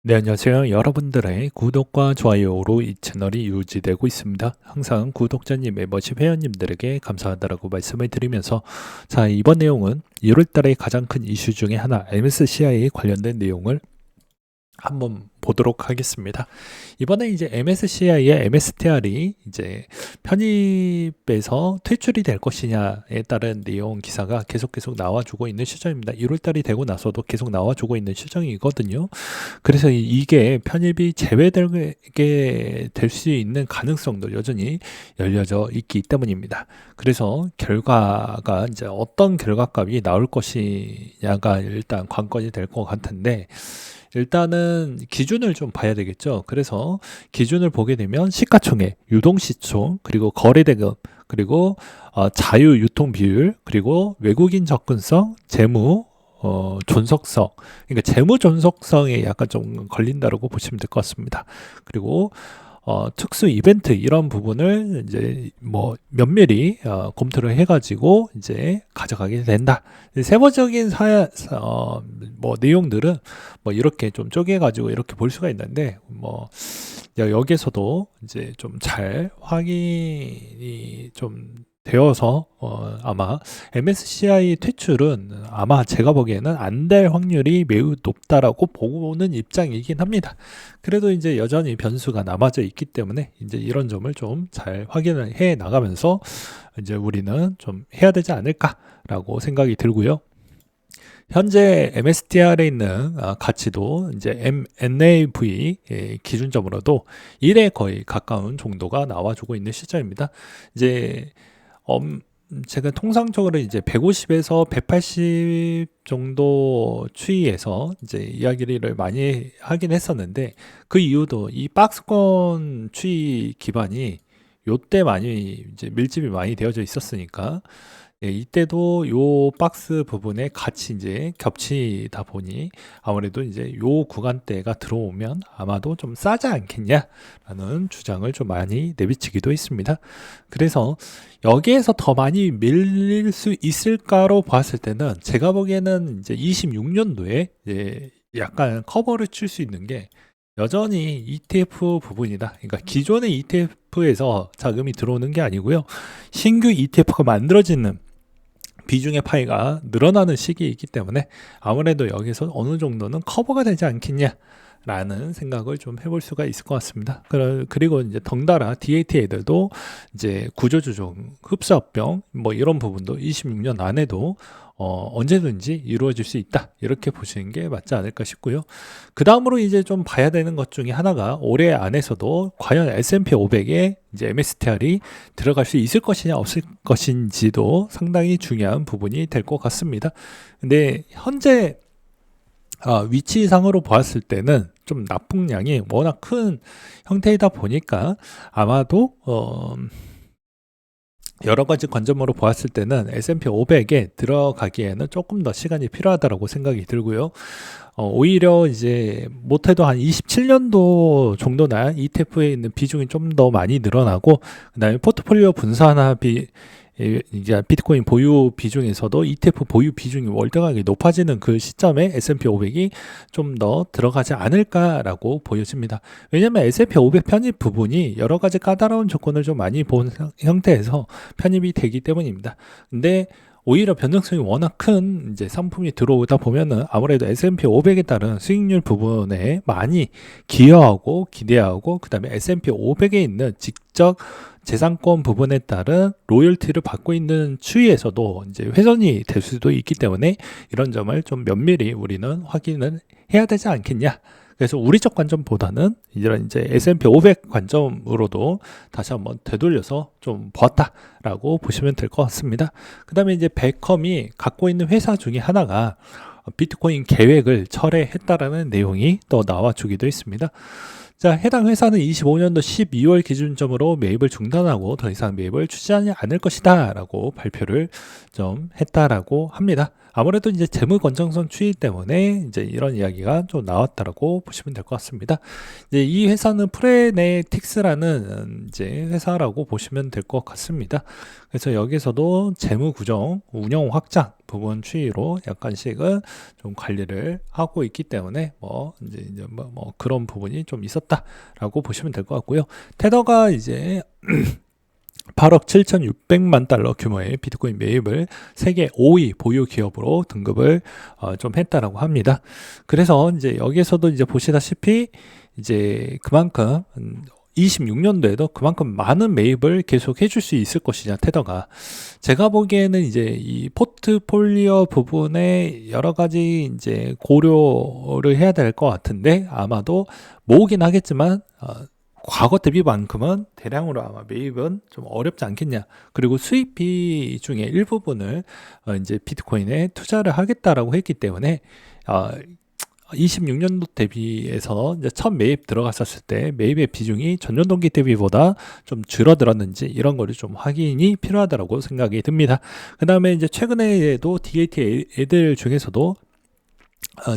네, 안녕하세요. 여러분들의 구독과 좋아요로 이 채널이 유지되고 있습니다. 항상 구독자님, 멤버십 회원님들에게 감사하다라고 말씀을 드리면서, 자, 이번 내용은 1월 달에 가장 큰 이슈 중에 하나, MSCI 관련된 내용을 한번 보도록 하겠습니다. 이번에 이제 MSCI의 MSTR이 이제 편입에서 퇴출이 될 것이냐에 따른 내용 기사가 계속 나와주고 있는 시점입니다. 1월 달이 되고 나서도 계속 나와주고 있는 시점이거든요. 그래서 이게 편입이 제외되게 될 수 있는 가능성도 여전히 열려져 있기 때문입니다. 그래서 결과가 이제 어떤 결과값이 나올 것이냐가 일단 관건이 될 것 같은데, 일단은 기준을 좀 봐야 되겠죠. 그래서 기준을 보게 되면 시가총액, 유동시총, 그리고 거래대금, 그리고 자유유통 비율, 그리고 외국인 접근성, 재무, 존속성. 그러니까 재무 존속성에 약간 좀 걸린다라고 보시면 될 것 같습니다. 그리고 특수 이벤트 이런 부분을 이제 뭐 면밀히 검토를 해가지고 이제 가져가게 된다. 세부적인 뭐 내용들은 뭐 이렇게 좀 쪼개가지고 이렇게 볼 수가 있는데, 뭐 여기에서도 이제 좀 잘 확인이 좀 되어서 아마 MSCI 퇴출은 아마 제가 보기에는 안 될 확률이 매우 높다라고 보는 입장이긴 합니다. 그래도 이제 여전히 변수가 남아져 있기 때문에 이제 이런 점을 좀 잘 확인을 해 나가면서 이제 우리는 좀 해야 되지 않을까라고 생각이 들고요. 현재 MSTR에 있는 가치도 이제 NAV 기준점으로도 1에 거의 가까운 정도가 나와주고 있는 시점입니다. 이제 제가 통상적으로 이제 150에서 180 정도 추이에서 이제 이야기를 많이 하긴 했었는데, 그 이유도 이 박스권 추이 기반이 요때 많이 이제 밀집이 많이 되어져 있었으니까, 예, 이때도 요 박스 부분에 같이 이제 겹치다 보니 아무래도 이제 요 구간대가 들어오면 아마도 좀 싸지 않겠냐라는 주장을 좀 많이 내비치기도 했습니다. 그래서 여기에서 더 많이 밀릴 수 있을까로 봤을 때는 제가 보기에는 이제 26년도에 이제 약간 커버를 칠 수 있는 게 여전히 ETF 부분이다. 그러니까 기존의 ETF에서 자금이 들어오는 게 아니고요. 신규 ETF가 만들어지는 비중의 파이가 늘어나는 시기이기 때문에 아무래도 여기서 어느 정도는 커버가 되지 않겠냐라는 생각을 좀 해볼 수가 있을 것 같습니다. 그리고 이제 덩달아 DAT 애들도 이제 구조조정, 흡수합병 뭐 이런 부분도 26년 안에도 언제든지 이루어질 수 있다, 이렇게 보시는 게 맞지 않을까 싶고요. 그 다음으로 이제 좀 봐야 되는 것 중에 하나가 올해 안에서도 과연 S&P 500에 이제 MSTR이 들어갈 수 있을 것이냐 없을 것인지도 상당히 중요한 부분이 될 것 같습니다. 근데 현재 위치상으로 보았을 때는 좀 납폭량이 워낙 큰 형태이다 보니까 아마도 여러 가지 관점으로 보았을 때는 S&P 500에 들어가기에는 조금 더 시간이 필요하다고 생각이 들고요. 오히려 이제 못해도 한 27년도 정도나 ETF에 있는 비중이 좀 더 많이 늘어나고, 그 다음에 포트폴리오 분산화 이제 비트코인 보유 비중에서도 ETF 보유 비중이 월등하게 높아지는 그 시점에 S&P 500이 좀 더 들어가지 않을까라고 보여집니다. 왜냐하면 S&P 500 편입 부분이 여러 가지 까다로운 조건을 좀 많이 본 형태에서 편입이 되기 때문입니다. 근데 오히려 변동성이 워낙 큰 이제 상품이 들어오다 보면은 아무래도 S&P 500에 따른 수익률 부분에 많이 기여하고 기대하고, 그 다음에 S&P 500에 있는 직접 재산권 부분에 따른 로열티를 받고 있는 추이에서도 이제 훼손이 될 수도 있기 때문에 이런 점을 좀 면밀히 우리는 확인을 해야 되지 않겠냐. 그래서 우리적 관점보다는 이런 이제 S&P 500 관점으로도 다시 한번 되돌려서 좀 보았다라고 보시면 될 것 같습니다. 그 다음에 이제 베컴이 갖고 있는 회사 중에 하나가 비트코인 계획을 철회했다라는 내용이 또 나와주기도 했습니다. 자, 해당 회사는 25년도 12월 기준점으로 매입을 중단하고 더 이상 매입을 추진하지 않을 것이다 라고 발표를 좀 했다라고 합니다. 아무래도 이제 재무 건전성 추이 때문에 이제 이런 이야기가 좀 나왔다라고 보시면 될 것 같습니다. 이제 이 회사는 프레네틱스라는 이제 회사라고 보시면 될 것 같습니다. 그래서 여기서도 재무 구정, 운영 확장 부분 추이로 약간씩은 좀 관리를 하고 있기 때문에 뭐 그런 부분이 좀 있었다라고 보시면 될 것 같고요. 테더가 이제 8억 7,600만 달러 규모의 비트코인 매입을 세계 5위 보유 기업으로 등급을 좀 했다라고 합니다. 그래서 이제 여기에서도 이제 보시다시피 이제 그만큼 26년도에도 그만큼 많은 매입을 계속 해줄 수 있을 것이냐, 테더가. 제가 보기에는 이제 이 포트폴리오 부분에 여러 가지 이제 고려를 해야 될 것 같은데, 아마도 모으긴 하겠지만, 과거 대비만큼은 대량으로 아마 매입은 좀 어렵지 않겠냐. 그리고 수익비 중에 일부분을 이제 비트코인에 투자를 하겠다라고 했기 때문에 26년도 대비해서 이제 첫 매입 들어갔었을 때 매입의 비중이 전년 동기 대비보다 좀 줄어들었는지 이런 거를 좀 확인이 필요하다고 생각이 듭니다. 그 다음에 이제 최근에도 DAT 애들 중에서도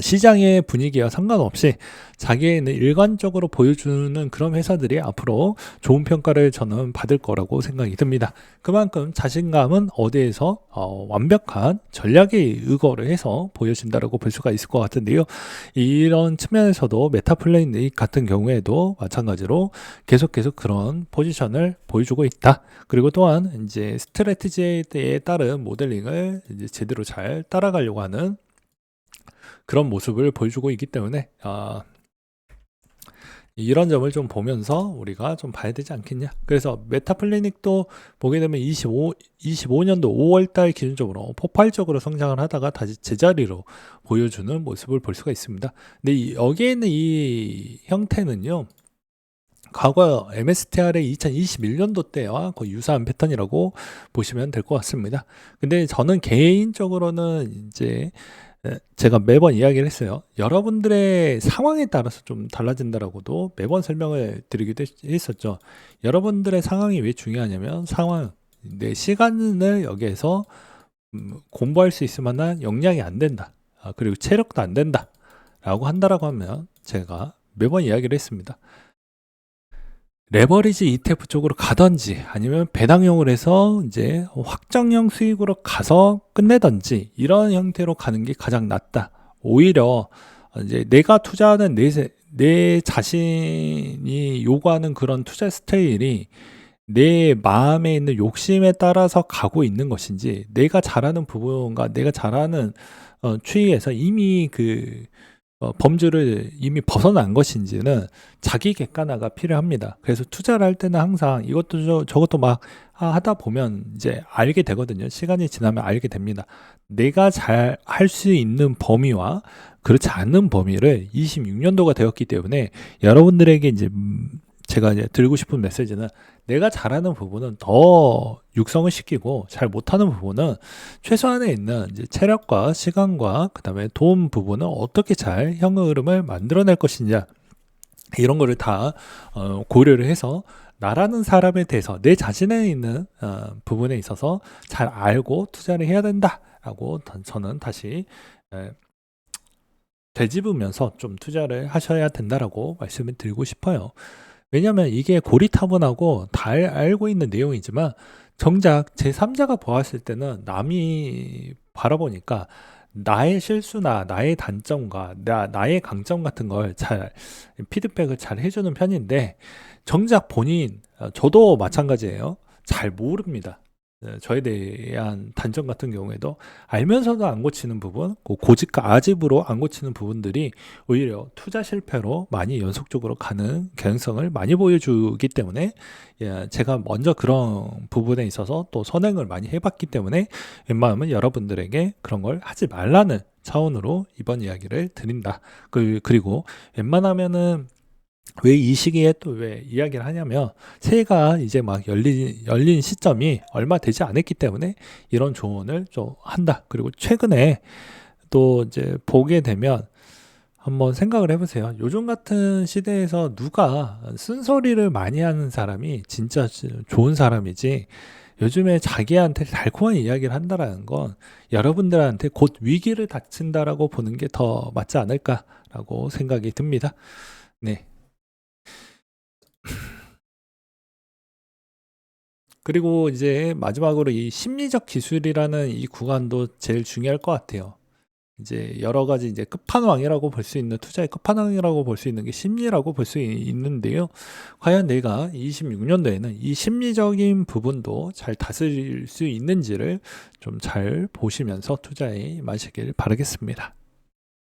시장의 분위기와 상관없이 자기는 일관적으로 보여주는 그런 회사들이 앞으로 좋은 평가를 저는 받을 거라고 생각이 듭니다. 그만큼 자신감은 어디에서 완벽한 전략의 의거를 해서 보여진다고 볼 수가 있을 것 같은데요. 이런 측면에서도 메타플래닛 같은 경우에도 마찬가지로 계속 그런 포지션을 보여주고 있다. 그리고 또한 이제 스트래티지에 따른 모델링을 이제 제대로 잘 따라가려고 하는 그런 모습을 보여주고 있기 때문에 이런 점을 좀 보면서 우리가 좀 봐야 되지 않겠냐. 그래서 메타플래닛도 보게 되면 25년도 5월달 기준적으로 폭발적으로 성장을 하다가 다시 제자리로 보여주는 모습을 볼 수가 있습니다. 근데 여기에 있는 이 형태는요, 과거 MSTR의 2021년도 때와 거의 유사한 패턴이라고 보시면 될 것 같습니다. 근데 저는 개인적으로는 이제 제가 매번 이야기를 했어요. 여러분들의 상황에 따라서 좀 달라진다라고도 매번 설명을 드리기도 했었죠. 여러분들의 상황이 왜 중요하냐면 내 시간을 여기에서 공부할 수 있을 만한 역량이 안 된다. 그리고 체력도 안 된다. 라고 한다라고 하면 제가 매번 이야기를 했습니다. 레버리지 ETF 쪽으로 가든지 아니면 배당형을 해서 이제 확정형 수익으로 가서 끝내든지 이런 형태로 가는 게 가장 낫다. 오히려 이제 내가 투자하는 내 자신이 요구하는 그런 투자 스타일이 내 마음에 있는 욕심에 따라서 가고 있는 것인지, 내가 잘하는 부분과 내가 잘하는 추이에서 이미 범주를 이미 벗어난 것인지는 자기 객관화가 필요합니다. 그래서 투자를 할 때는 항상 이것도 저것도 막 하다 보면 이제 알게 되거든요. 시간이 지나면 알게 됩니다. 내가 잘 할 수 있는 범위와 그렇지 않는 범위를 26년도가 되었기 때문에 여러분들에게 이제 제가 이제 드리고 싶은 메시지는, 내가 잘하는 부분은 더 육성을 시키고 잘 못하는 부분은 최소한에 있는 이제 체력과 시간과 그다음에 돈 부분은 어떻게 잘 형의 흐름을 만들어낼 것이냐, 이런 거를 다 고려를 해서 나라는 사람에 대해서 내 자신에 있는 부분에 있어서 잘 알고 투자를 해야 된다라고 저는 다시 되짚으면서 좀 투자를 하셔야 된다라고 말씀을 드리고 싶어요. 왜냐하면 이게 고리타분하고 다 알고 있는 내용이지만 정작 제3자가 보았을 때는 남이 바라보니까 나의 실수나 나의 단점과 나의 강점 같은 걸 잘 피드백을 잘 해주는 편인데, 정작 저도 마찬가지예요. 잘 모릅니다. 저에 대한 단점 같은 경우에도 알면서도 안 고치는 부분, 고집과 아집으로 안 고치는 부분들이 오히려 투자 실패로 많이 연속적으로 가는 경향성을 많이 보여주기 때문에, 제가 먼저 그런 부분에 있어서 또 선행을 많이 해봤기 때문에 웬만하면 여러분들에게 그런 걸 하지 말라는 차원으로 이번 이야기를 드린다. 그리고 웬만하면은 왜 이 시기에 또 왜 이야기를 하냐면, 새해가 이제 막 열린 시점이 얼마 되지 않았기 때문에 이런 조언을 좀 한다. 그리고 최근에 또 이제 보게 되면 한번 생각을 해보세요. 요즘 같은 시대에서 누가 쓴소리를 많이 하는 사람이 진짜 좋은 사람이지, 요즘에 자기한테 달콤한 이야기를 한다라는 건 여러분들한테 곧 위기를 닥친다라고 보는 게 더 맞지 않을까라고 생각이 듭니다. 네. 그리고 이제 마지막으로 이 심리적 기술이라는 이 구간도 제일 중요할 것 같아요. 이제 여러 가지 이제 끝판왕이라고 볼 수 있는 투자의 끝판왕이라고 볼 수 있는 게 심리라고 볼 수 있는데요. 과연 내가 26년도에는 이 심리적인 부분도 잘 다스릴 수 있는지를 좀 잘 보시면서 투자에 임하시길 바라겠습니다.